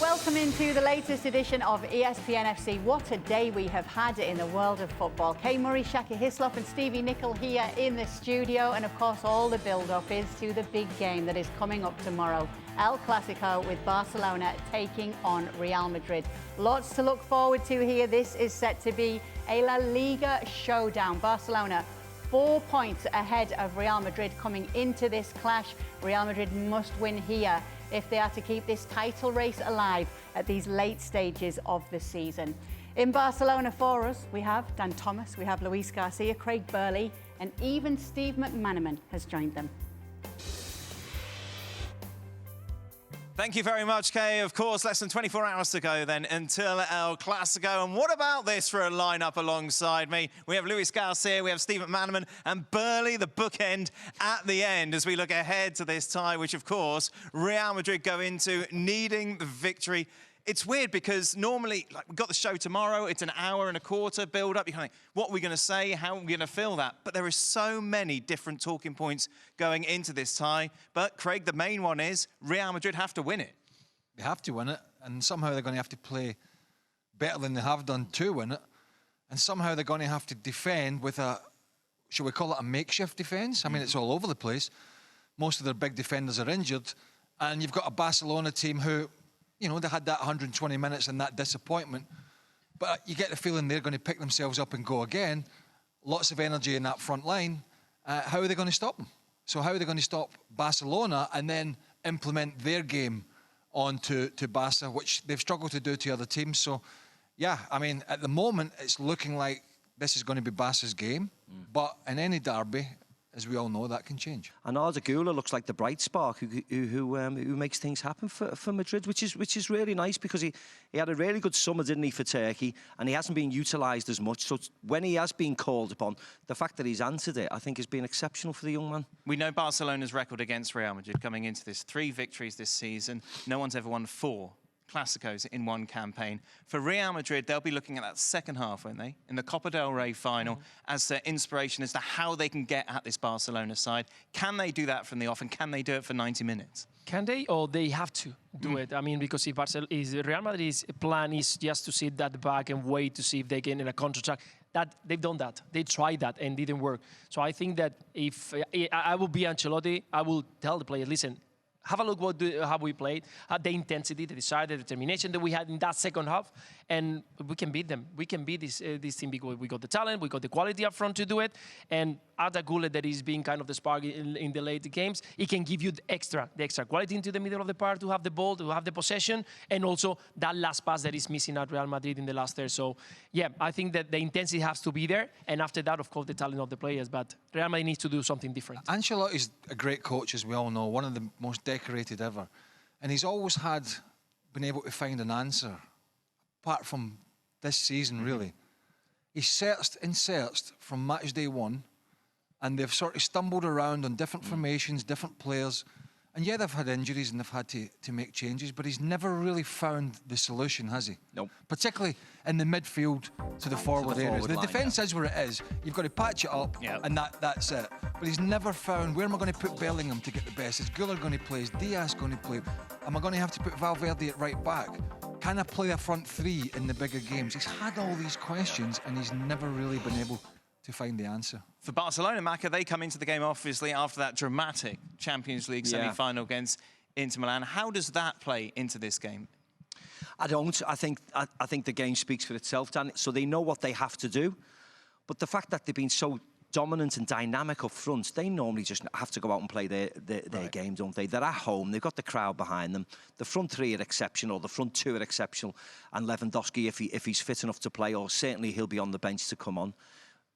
Welcome into the latest edition of ESPN FC. What a day we have had in the world of football. Kay Murray, Shaka Hislop and Stevie Nicol here in the studio. And of course, all the build-up is to the big game that is coming up tomorrow. El Clasico with Barcelona taking on Real Madrid. Lots to look forward to here. This is set to be a La Liga showdown. Barcelona 4 points ahead of Real Madrid coming into this clash. Real Madrid must win here if they are to keep this title race alive at these late stages of the season. In Barcelona for us, we have Dan Thomas, we have Luis Garcia, Craig Burley, and even Steve McManaman has joined them. Thank you very much, Kay. Of course, less than 24 hours to go then until El Clasico. And what about this for a lineup alongside me? We have Luis Garcia, we have Steve McManaman, and Burley, the bookend at the end as we look ahead to this tie, which, of course, Real Madrid go into needing the victory. It's weird because normally, like, we've got the show tomorrow, it's an hour and a quarter build-up. You're kind of like, what are we going to say? How are we going to fill that? But there are so many different talking points going into this tie. But, Craig, the main one is Real Madrid have to win it. They have to win it, and somehow they're going to have to play better than they have done to win it. And somehow they're going to have to defend with a, shall we call it a makeshift defence? I mean, it's all over the place. Most of their big defenders are injured. And you've got a Barcelona team who, you know, they had that 120 minutes and that disappointment. But you get the feeling they're going to pick themselves up and go again. Lots of energy in that front line. How are they going to stop them? So how are they going to stop Barcelona and then implement their game onto Barca, which they've struggled to do to other teams? So, yeah, I mean, at the moment, it's looking like this is going to be Barca's game. But in any derby, as we all know, that can change. And Arda Güler looks like the bright spark who makes things happen for Madrid, which is really nice because he had a really good summer, didn't he, for Turkey, and he hasn't been utilised as much. So when he has been called upon, the fact that he's answered it, I think, has been exceptional for the young man. We know Barcelona's record against Real Madrid coming into this. 3 victories this season. No one's ever won 4 Clásicos in one campaign. For Real Madrid, they'll be looking at that second half, won't they, in the Copa del Rey final, as their inspiration as to how they can get at this Barcelona side. Can they do that from the off, and can they do it for 90 minutes? Can they, or they have to do it? I mean, because if Real Madrid's plan is just to sit at the back and wait to see if they can in a counter-attack, that they've done that. They tried that and didn't work. So I think that if I will be Ancelotti, I will tell the players, listen, have a look how we played, the intensity, the desire, the determination that we had in that second half, and we can beat them. We can beat this team because we got the talent, we got the quality up front to do it, and Arda Güler, that is being kind of the spark in the late games, he can give you the extra quality into the middle of the park, to have the ball, to have the possession, and also that last pass that is missing at Real Madrid in the last third. So, yeah, I think that the intensity has to be there, and after that, of course, the talent of the players, but Real Madrid needs to do something different. Ancelotti's a great coach, as we all know, one of the most decorated ever, and he's always been able to find an answer, apart from this season, really. He searched and searched from match day 1, and they've sort of stumbled around on different formations, different players. And yeah, they've had injuries and they've had to make changes, but he's never really found the solution, has he? Nope. Particularly in the midfield to the forward areas. The defence is where it is. You've got to patch it up, and that's it. But he's never found, where am I going to put Bellingham to get the best? Is Güler going to play? Is Diaz going to play? Am I going to have to put Valverde at right back? Can I play a front 3 in the bigger games? He's had all these questions and he's never really been able to find the answer. For Barcelona, Maka, they come into the game, obviously, after that dramatic Champions League semi-final against Inter Milan. How does that play into this game? I don't. I think the game speaks for itself, Dan. So they know what they have to do. But the fact that they've been so dominant and dynamic up front, they normally just have to go out and play their game, don't they? They're at home, they've got the crowd behind them. The front 3 are exceptional, the front 2 are exceptional, and Lewandowski, if he's fit enough to play, or certainly he'll be on the bench to come on.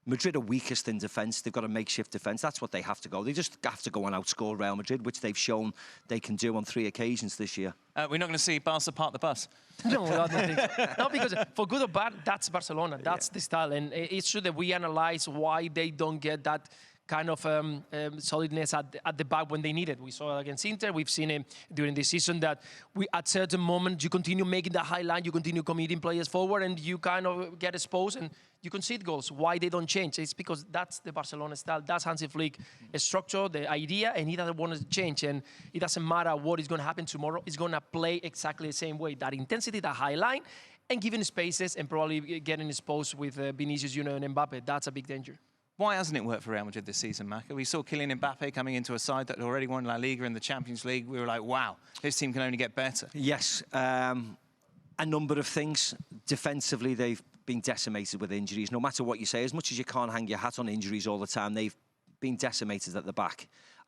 Madrid are weakest in defence. They've got a makeshift defence. That's what they have to go. They just have to go and outscore Real Madrid, which they've shown they can do on 3 occasions this year. We're not going to see Barca park the bus. No, I don't think so. No, because for good or bad, that's Barcelona. That's the style. And it's true that we analyse why they don't get that kind of solidness at the back when they need it. We saw it against Inter. We've seen it during the season that at certain moment you continue making the high line, you continue committing players forward, and you kind of get exposed and you concede goals. Why they don't change? It's because that's the Barcelona style. That's Hansi Flick structure, the idea, and he doesn't want to change. And it doesn't matter what is going to happen tomorrow. He's going to play exactly the same way. That intensity, that high line, and giving spaces and probably getting exposed with Vinicius Junior and Mbappe. That's a big danger. Why hasn't it worked for Real Madrid this season, Maka? We saw Kylian Mbappe coming into a side that had already won La Liga and the Champions League. We were like, wow, this team can only get better. Yes, a number of things. Defensively, they've been decimated with injuries. No matter what you say, as much as you can't hang your hat on injuries all the time, they've been decimated at the back.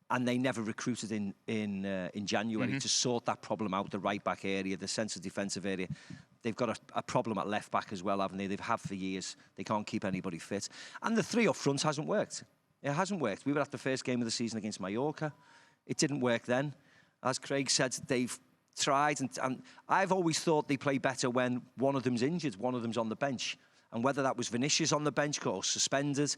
And they never recruited in January to sort that problem out, the right-back area, the centre defensive area. They've got a problem at left-back as well, haven't they? They've had for years. They can't keep anybody fit. And the three up front hasn't worked. It hasn't worked. We were at the first game of the season against Mallorca. It didn't work then. As Craig said, they've tried, and I've always thought they play better when one of them's injured, one of them's on the bench. And whether that was Vinicius on the bench or suspended,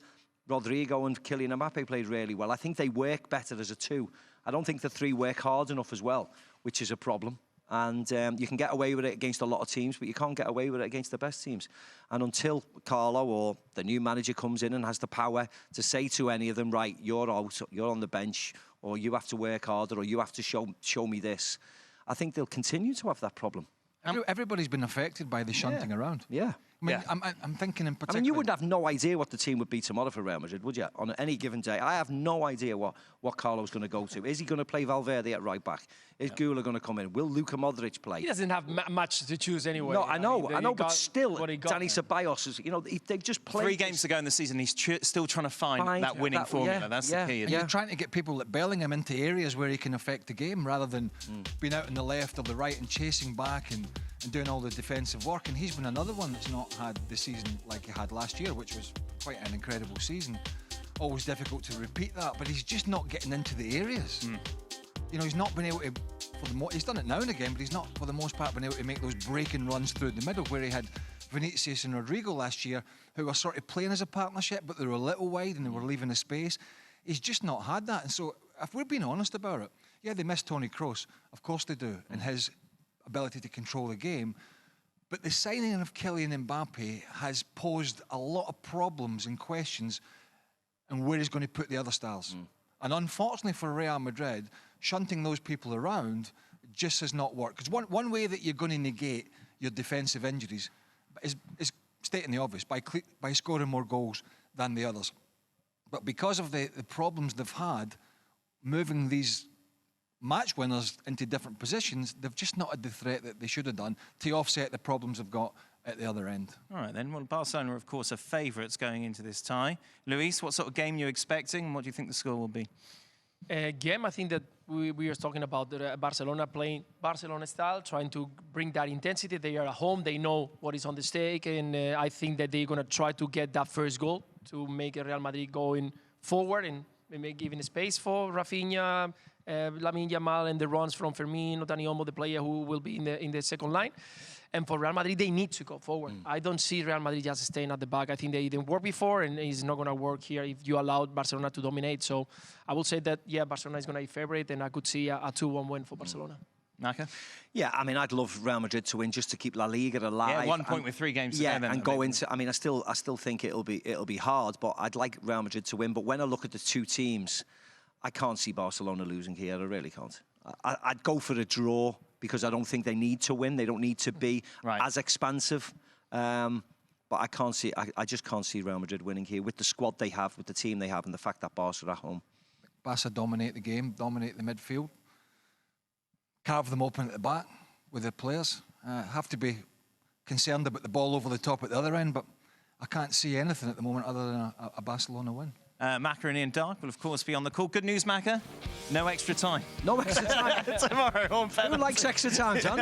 Rodrigo and Kylian Mbappe played really well. I think they work better as a two. I don't think the three work hard enough as well, which is a problem. And you can get away with it against a lot of teams, but you can't get away with it against the best teams. And until Carlo or the new manager comes in and has the power to say to any of them, right, you're out, you're on the bench, or you have to work harder, or you have to show me this, I think they'll continue to have that problem. Everybody's been affected by the shunting around. Yeah. I mean, I'm thinking in particular. I mean, you would have no idea what the team would be tomorrow for Real Madrid, would you? On any given day, I have no idea what Carlo's going to go to. Is he going to play Valverde at right back? Is Gula going to come in? Will Luka Modric play? He doesn't have much to choose anyway. No, I know, but still, Dani Ceballos is, they've just played. 3 games to go in the season, he's still trying to find that winning formula. That's the key. And you're trying to get people like Bellingham into areas where he can affect the game rather than being out on the left or the right and chasing back and doing all the defensive work. And he's been another one that's not had the season like he had last year, which was quite an incredible season. Always difficult to repeat that, but he's just not getting into the areas. He's not been able to, he's done it now and again, but he's not, for the most part, been able to make those breaking runs through the middle where he had Vinicius and Rodrigo last year, who were sort of playing as a partnership, but they were a little wide and they were leaving the space. He's just not had that. And so, if we're being honest about it, yeah, they miss Toni Kroos. Of course they do, and his ability to control the game. But the signing of Kylian Mbappe has posed a lot of problems and questions and where he's going to put the other stars. And unfortunately for Real Madrid, shunting those people around just has not worked. Because one way that you're going to negate your defensive injuries is stating the obvious, by scoring more goals than the others. But because of the problems they've had, moving these match winners into different positions, they've just not had the threat that they should have done to offset the problems they've got at the other end. All right, then. Well, Barcelona, of course, are favourites going into this tie. Luis, what sort of game are you expecting, and what do you think the score will be? Game, I think that we are talking about Barcelona playing Barcelona style, trying to bring that intensity. They are at home, they know what is on the stake, and I think that they're going to try to get that first goal to make Real Madrid going forward and maybe giving space for Rafinha, Lamine Yamal, and the runs from Firmino, Dani Olmo, the player who will be in the second line. And for Real Madrid, they need to go forward. I don't see Real Madrid just staying at the back. I think they didn't work before, and it's not going to work here if you allowed Barcelona to dominate. So I will say that, yeah, Barcelona is going to be favourite, and I could see a 2-1 win for Barcelona. Naka? Yeah, I mean, I'd love Real Madrid to win just to keep La Liga alive. Yeah, 1 point with 3 games to go. And go into. I mean, I still think it'll be hard, but I'd like Real Madrid to win. But when I look at the two teams, I can't see Barcelona losing here. I really can't. I'd go for a draw because I don't think they need to win. They don't need to be as expansive. But I just can't see Real Madrid winning here with the squad they have, with the team they have, and the fact that Barca are at home. Barca dominate the game, dominate the midfield, carve them open at the back with the players. Have to be concerned about the ball over the top at the other end, but I can't see anything at the moment other than a Barcelona win. Maka and Ian Dark will, of course, be on the call. Good news, Maka. No extra time. No extra time. Tomorrow on Who likes extra time, John?